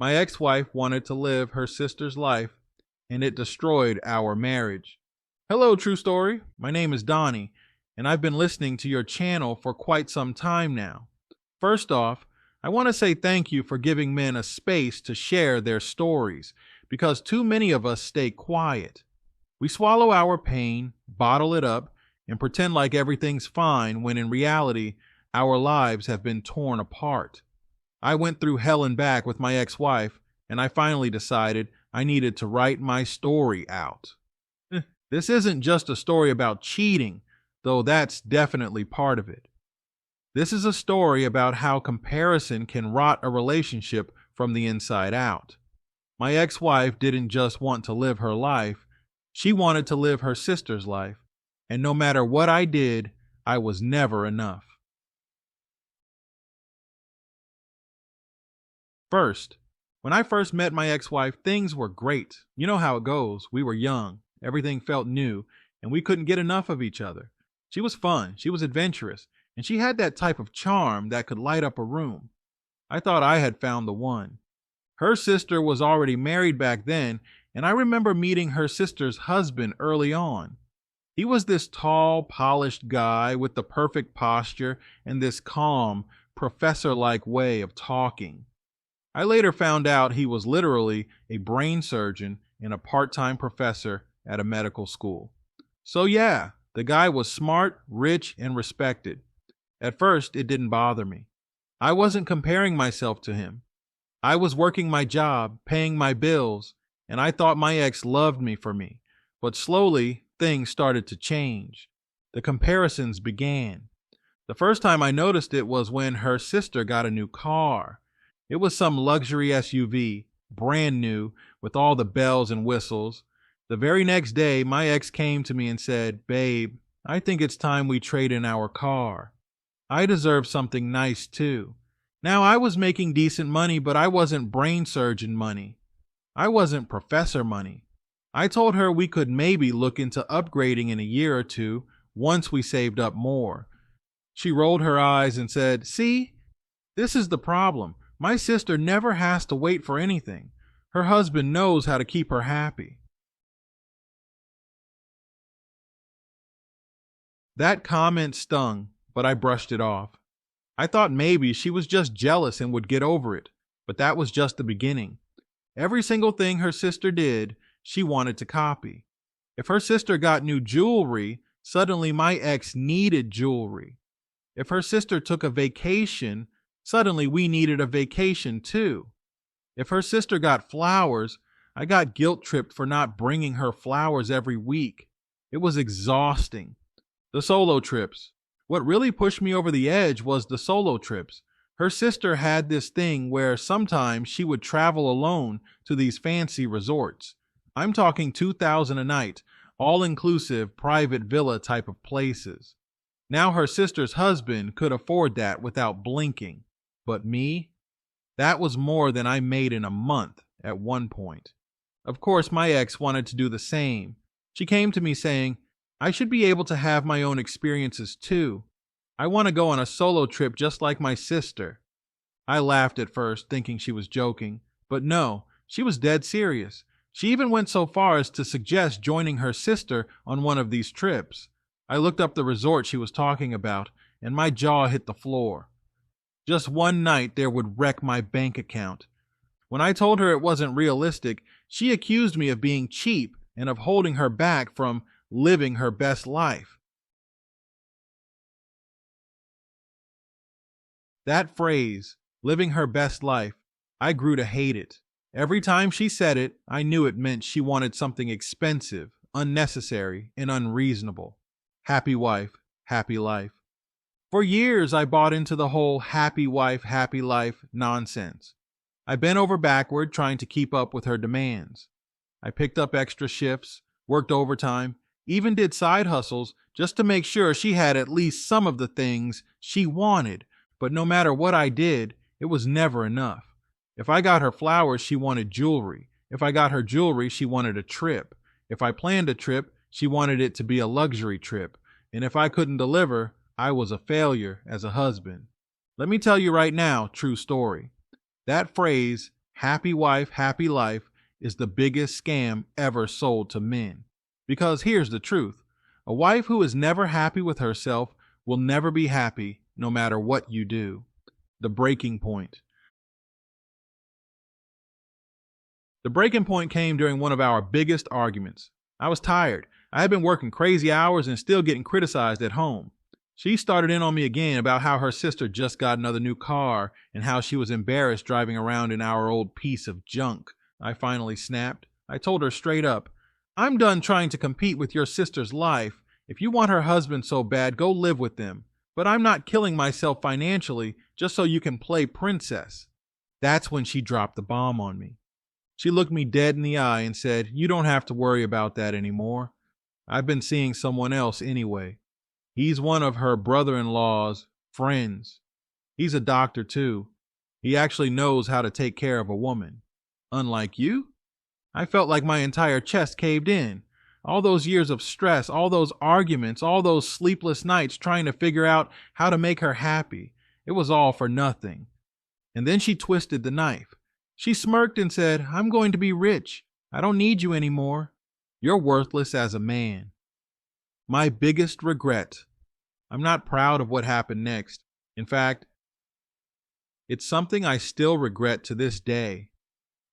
My ex-wife wanted to live her sister's life, and it destroyed our marriage. Hello, True Story. My name is Donnie, and I've been listening to your channel for quite some time now. First off, I want to say thank you for giving men a space to share their stories, because too many of us stay quiet. We swallow our pain, bottle it up, and pretend like everything's fine when in reality, our lives have been torn apart. I went through hell and back with my ex-wife, and I finally decided I needed to write my story out. This isn't just a story about cheating, though that's definitely part of it. This is a story about how comparison can rot a relationship from the inside out. My ex-wife didn't just want to live her life, she wanted to live her sister's life, and no matter what I did, I was never enough. First, when I first met my ex-wife, things were great. You know how it goes. We were young, everything felt new, and we couldn't get enough of each other. She was fun, she was adventurous, and she had that type of charm that could light up a room. I thought I had found the one. Her sister was already married back then, and I remember meeting her sister's husband early on. He was this tall, polished guy with the perfect posture and this calm, professor-like way of talking. I later found out he was literally a brain surgeon and a part-time professor at a medical school. So yeah, the guy was smart, rich, and respected. At first, it didn't bother me. I wasn't comparing myself to him. I was working my job, paying my bills, and I thought my ex loved me for me. But slowly, things started to change. The comparisons began. The first time I noticed it was when her sister got a new car. It was some luxury SUV, brand new, with all the bells and whistles. The very next day, my ex came to me and said, "Babe, I think it's time we trade in our car. I deserve something nice too." Now, I was making decent money, but I wasn't brain surgeon money. I wasn't professor money. I told her we could maybe look into upgrading in a year or two once we saved up more. She rolled her eyes and said, "See, this is the problem. My sister never has to wait for anything. Her husband knows how to keep her happy." That comment stung, but I brushed it off. I thought maybe she was just jealous and would get over it, but that was just the beginning. Every single thing her sister did, she wanted to copy. If her sister got new jewelry, suddenly my ex needed jewelry. If her sister took a vacation, suddenly we needed a vacation too. If her sister got flowers, I got guilt-tripped for not bringing her flowers every week. It was exhausting. The solo trips. What really pushed me over the edge was the solo trips. Her sister had this thing where sometimes she would travel alone to these fancy resorts. I'm talking $2,000 a night, all-inclusive private villa type of places. Now her sister's husband could afford that without blinking. But me? That was more than I made in a month at one point. Of course, my ex wanted to do the same. She came to me saying, "I should be able to have my own experiences too. I want to go on a solo trip just like my sister." I laughed at first, thinking she was joking, but no, she was dead serious. She even went so far as to suggest joining her sister on one of these trips. I looked up the resort she was talking about, and my jaw hit the floor. Just one night there would wreck my bank account. When I told her it wasn't realistic, she accused me of being cheap and of holding her back from living her best life. That phrase, living her best life, I grew to hate it. Every time she said it, I knew it meant she wanted something expensive, unnecessary, and unreasonable. Happy wife, happy life. For years, I bought into the whole happy wife, happy life nonsense. I bent over backward trying to keep up with her demands. I picked up extra shifts, worked overtime, even did side hustles just to make sure she had at least some of the things she wanted. But no matter what I did, it was never enough. If I got her flowers, she wanted jewelry. If I got her jewelry, she wanted a trip. If I planned a trip, she wanted it to be a luxury trip. And if I couldn't deliver, I was a failure as a husband. Let me tell you right now, true story. That phrase, Happy wife, happy life is the biggest scam ever sold to men. Because here's the truth. A wife who is never happy with herself will never be happy no matter what you do. The breaking point. The breaking point came during one of our biggest arguments. I was tired. I had been working crazy hours and still getting criticized at home. She started in on me again about how her sister just got another new car and how she was embarrassed driving around in our old piece of junk. I finally snapped. I told her straight up, I'm done trying to compete with your sister's life. If you want her husband so bad, go live with them. But I'm not killing myself financially just so you can play princess. That's when she dropped the bomb on me. She looked me dead in the eye and said, you don't have to worry about that anymore. I've been seeing someone else anyway. He's one of her brother-in-law's friends. He's a doctor too. He actually knows how to take care of a woman. Unlike you? I felt like my entire chest caved in. All those years of stress, all those arguments, all those sleepless nights trying to figure out how to make her happy. It was all for nothing. And then she twisted the knife. She smirked and said, I'm going to be rich. I don't need you anymore. You're worthless as a man. My biggest regret. I'm not proud of what happened next. In fact, it's something I still regret to this day.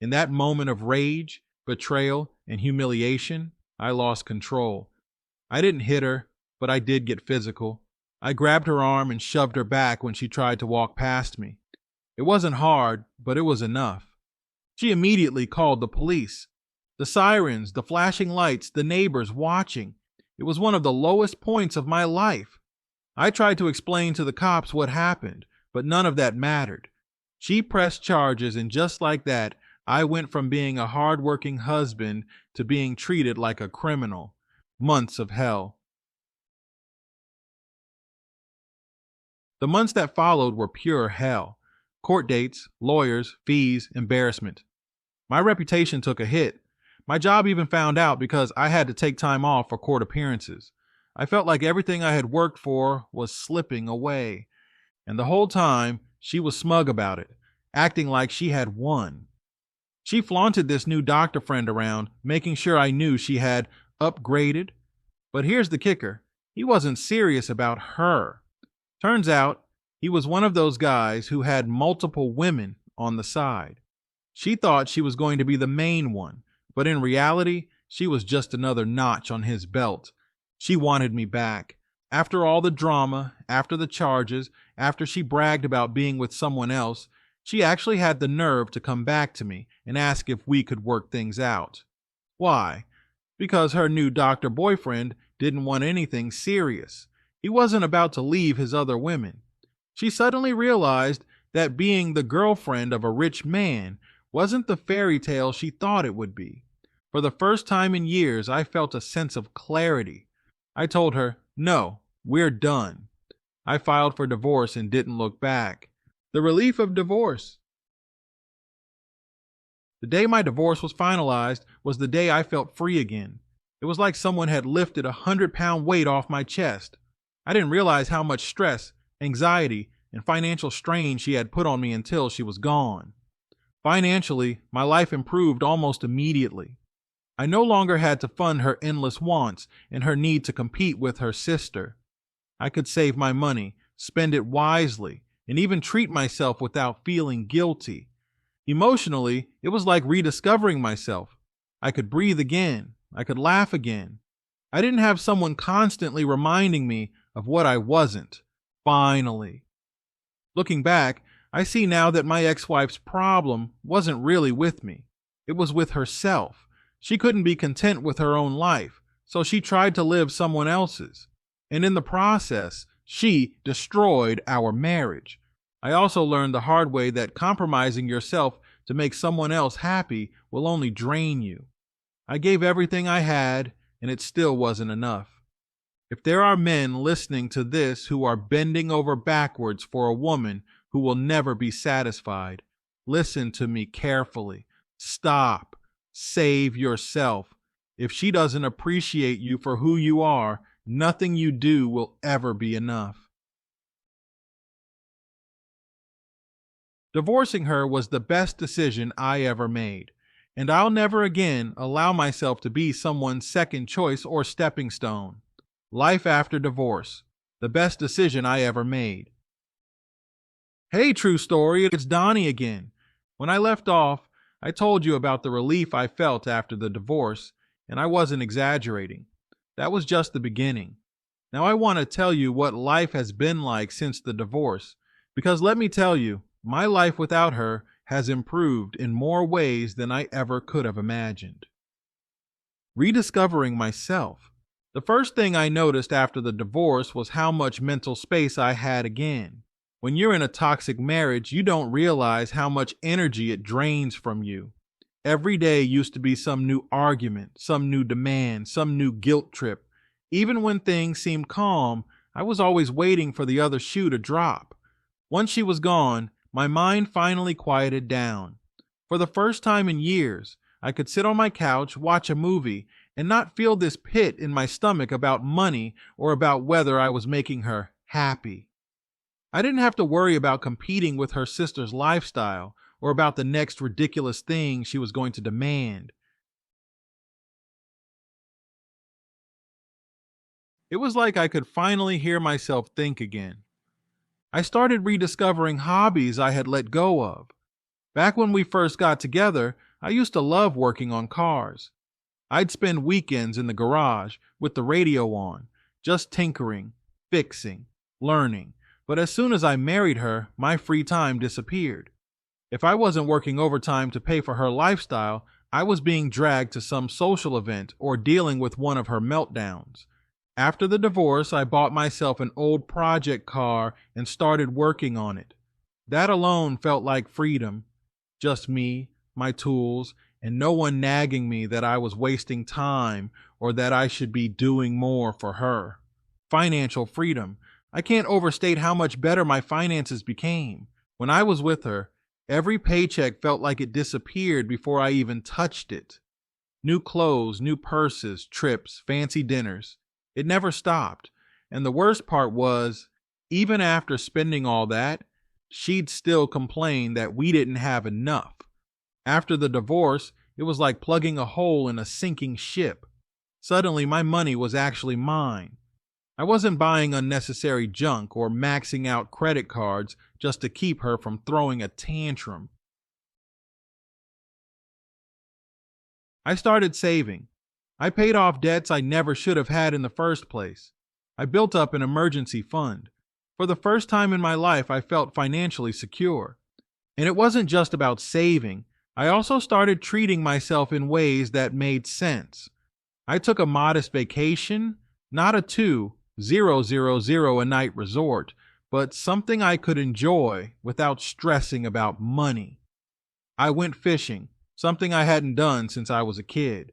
In that moment of rage, betrayal, and humiliation, I lost control. I didn't hit her, but I did get physical. I grabbed her arm and shoved her back when she tried to walk past me. It wasn't hard, but it was enough. She immediately called the police. The sirens, the flashing lights, the neighbors watching. It was one of the lowest points of my life. I tried to explain to the cops what happened, but none of that mattered. She pressed charges, and just like that, I went from being a hard-working husband to being treated like a criminal. Months of hell. The months that followed were pure hell. Court dates, lawyers, fees, embarrassment. My reputation took a hit. My job even found out because I had to take time off for court appearances. I felt like everything I had worked for was slipping away. And the whole time, she was smug about it, acting like she had won. She flaunted this new doctor friend around, making sure I knew she had upgraded. But here's the kicker. He wasn't serious about her. Turns out, he was one of those guys who had multiple women on the side. She thought she was going to be the main one, but in reality, she was just another notch on his belt. She wanted me back. After all the drama, after the charges, after she bragged about being with someone else, she actually had the nerve to come back to me and ask if we could work things out. Why? Because her new doctor boyfriend didn't want anything serious. He wasn't about to leave his other women. She suddenly realized that being the girlfriend of a rich man wasn't the fairy tale she thought it would be. For the first time in years, I felt a sense of clarity. I told her, no, we're done. I filed for divorce and didn't look back. The relief of divorce. The day my divorce was finalized was the day I felt free again. It was like someone had lifted 100-pound weight off my chest. I didn't realize how much stress, anxiety, and financial strain she had put on me until she was gone. Financially, my life improved almost immediately. I no longer had to fund her endless wants and her need to compete with her sister. I could save my money, spend it wisely, and even treat myself without feeling guilty. Emotionally, it was like rediscovering myself. I could breathe again. I could laugh again. I didn't have someone constantly reminding me of what I wasn't. Finally. Looking back, I see now that my ex-wife's problem wasn't really with me. It was with herself. She couldn't be content with her own life, so she tried to live someone else's. And in the process, she destroyed our marriage. I also learned the hard way that compromising yourself to make someone else happy will only drain you. I gave everything I had, and it still wasn't enough. If there are men listening to this who are bending over backwards for a woman who will never be satisfied, listen to me carefully. Stop. Save yourself. If she doesn't appreciate you for who you are, nothing you do will ever be enough. Divorcing her was the best decision I ever made, and I'll never again allow myself to be someone's second choice or stepping stone. Life after divorce, the best decision I ever made. Hey, True Story, it's Donnie again. When I left off, I told you about the relief I felt after the divorce, and I wasn't exaggerating. That was just the beginning. Now I want to tell you what life has been like since the divorce, because let me tell you, my life without her has improved in more ways than I ever could have imagined. Rediscovering myself. The first thing I noticed after the divorce was how much mental space I had again. When you're in a toxic marriage, you don't realize how much energy it drains from you. Every day used to be some new argument, some new demand, some new guilt trip. Even when things seemed calm, I was always waiting for the other shoe to drop. Once she was gone, my mind finally quieted down. For the first time in years, I could sit on my couch, watch a movie, and not feel this pit in my stomach about money or about whether I was making her happy. I didn't have to worry about competing with her sister's lifestyle or about the next ridiculous thing she was going to demand. It was like I could finally hear myself think again. I started rediscovering hobbies I had let go of. Back when we first got together, I used to love working on cars. I'd spend weekends in the garage with the radio on, just tinkering, fixing, learning. But as soon as I married her, my free time disappeared. If I wasn't working overtime to pay for her lifestyle, I was being dragged to some social event or dealing with one of her meltdowns. After the divorce, I bought myself an old project car and started working on it. That alone felt like freedom. Just me, my tools, and no one nagging me that I was wasting time or that I should be doing more for her. Financial freedom. I can't overstate how much better my finances became. When I was with her, every paycheck felt like it disappeared before I even touched it. New clothes, new purses, trips, fancy dinners. It never stopped. And the worst part was, even after spending all that, she'd still complain that we didn't have enough. After the divorce, it was like plugging a hole in a sinking ship. Suddenly, my money was actually mine. I wasn't buying unnecessary junk or maxing out credit cards just to keep her from throwing a tantrum. I started saving. I paid off debts I never should have had in the first place. I built up an emergency fund. For the first time in my life, I felt financially secure. And it wasn't just about saving. I also started treating myself in ways that made sense. I took a modest vacation, not a 2,000 a night resort, but something I could enjoy without stressing about money. I went fishing, something I hadn't done since I was a kid.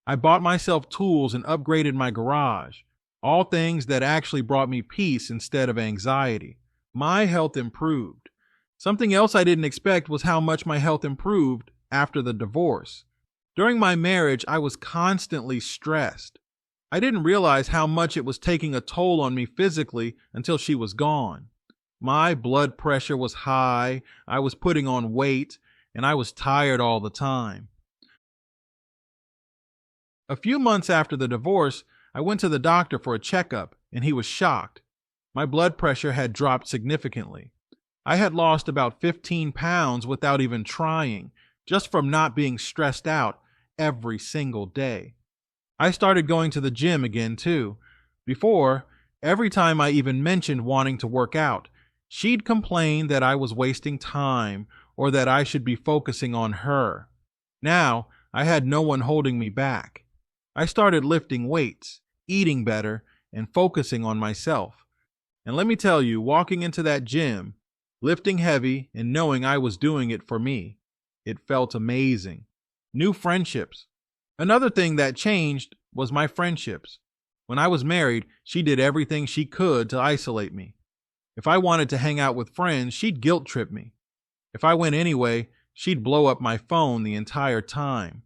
I bought myself tools and upgraded my garage, all things that actually brought me peace instead of anxiety. My health improved. Something else I didn't expect was how much my health improved after the divorce. During my marriage, I was constantly stressed. I didn't realize how much it was taking a toll on me physically until she was gone. My blood pressure was high, I was putting on weight, and I was tired all the time. A few months after the divorce, I went to the doctor for a checkup, and he was shocked. My blood pressure had dropped significantly. I had lost about 15 pounds without even trying, just from not being stressed out every single day. I started going to the gym again, too. Before, every time I even mentioned wanting to work out, she'd complain that I was wasting time or that I should be focusing on her. Now, I had no one holding me back. I started lifting weights, eating better, and focusing on myself. And let me tell you, walking into that gym, lifting heavy and knowing I was doing it for me, it felt amazing. New friendships. Another thing that changed was my friendships. When I was married, she did everything she could to isolate me. If I wanted to hang out with friends, she'd guilt trip me. If I went anyway, she'd blow up my phone the entire time.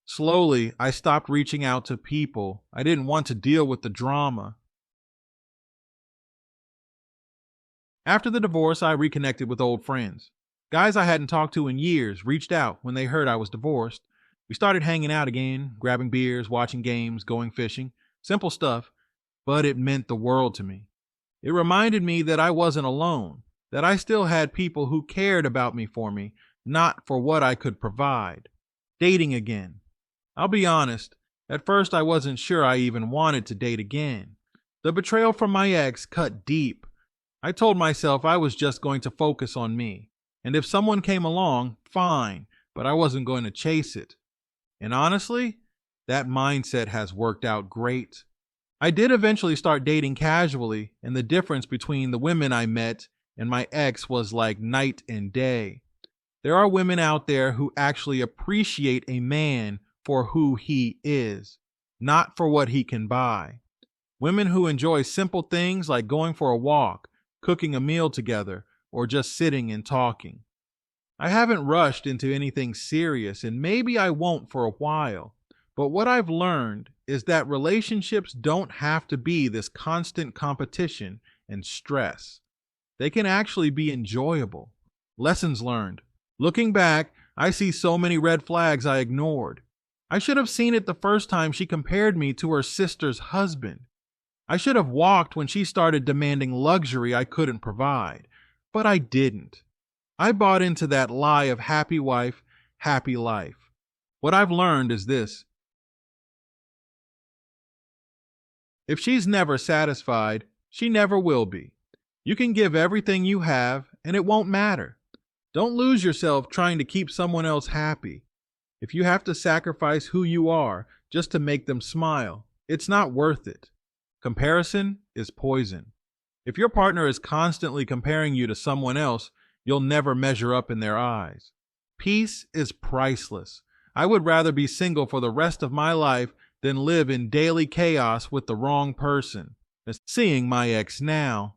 Slowly, I stopped reaching out to people. I didn't want to deal with the drama. After the divorce, I reconnected with old friends. Guys I hadn't talked to in years reached out when they heard I was divorced. We started hanging out again, grabbing beers, watching games, going fishing. Simple stuff, but it meant the world to me. It reminded me that I wasn't alone, that I still had people who cared about me for me, not for what I could provide. Dating again. I'll be honest, at first I wasn't sure I even wanted to date again. The betrayal from my ex cut deep. I told myself I was just going to focus on me, and if someone came along, fine, but I wasn't going to chase it. And honestly, that mindset has worked out great. I did eventually start dating casually, and the difference between the women I met and my ex was like night and day. There are women out there who actually appreciate a man for who he is, not for what he can buy. Women who enjoy simple things like going for a walk, cooking a meal together, or just sitting and talking. I haven't rushed into anything serious, and maybe I won't for a while. But what I've learned is that relationships don't have to be this constant competition and stress. They can actually be enjoyable. Lessons learned. Looking back, I see so many red flags I ignored. I should have seen it the first time she compared me to her sister's husband. I should have walked when she started demanding luxury I couldn't provide, but I didn't. I bought into that lie of happy wife, happy life. What I've learned is this. If she's never satisfied, she never will be. You can give everything you have, and it won't matter. Don't lose yourself trying to keep someone else happy. If you have to sacrifice who you are just to make them smile, it's not worth it. Comparison is poison. If your partner is constantly comparing you to someone else, you'll never measure up in their eyes. Peace is priceless. I would rather be single for the rest of my life than live in daily chaos with the wrong person. Seeing my ex now.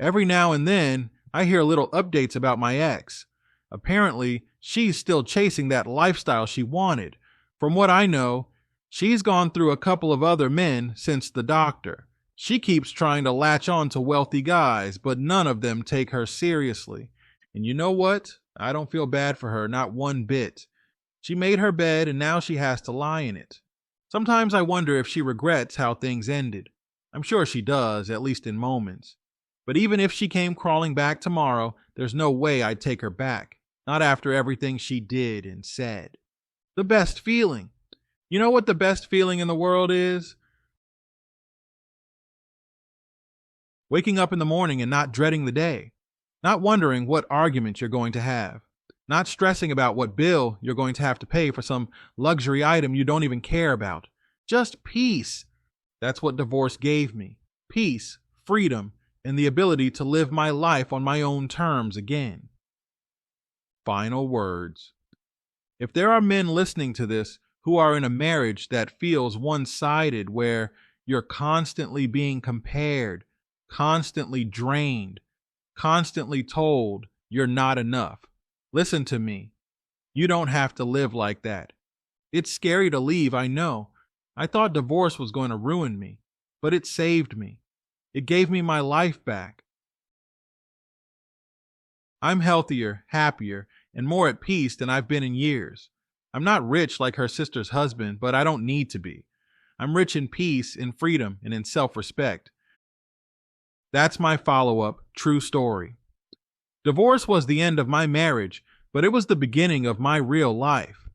Every now and then, I hear little updates about my ex. Apparently, she's still chasing that lifestyle she wanted. From what I know, she's gone through a couple of other men since the doctor. She keeps trying to latch on to wealthy guys, but none of them take her seriously. And you know what? I don't feel bad for her, not one bit. She made her bed and now she has to lie in it. Sometimes I wonder if she regrets how things ended. I'm sure she does, at least in moments. But even if she came crawling back tomorrow, there's no way I'd take her back. Not after everything she did and said. The best feeling. You know what the best feeling in the world is? Waking up in the morning and not dreading the day. Not wondering what argument you're going to have. Not stressing about what bill you're going to have to pay for some luxury item you don't even care about. Just peace. That's what divorce gave me. Peace, freedom, and the ability to live my life on my own terms again. Final words. If there are men listening to this who are in a marriage that feels one-sided, where you're constantly being compared, constantly drained, constantly told you're not enough, listen to me. You don't have to live like that. It's scary to leave, I know. I thought divorce was going to ruin me, but it saved me. It gave me my life back. I'm healthier, happier, and more at peace than I've been in years. I'm not rich like her sister's husband, but I don't need to be. I'm rich in peace, in freedom, and in self-respect. That's my follow-up, true story. Divorce was the end of my marriage, but it was the beginning of my real life.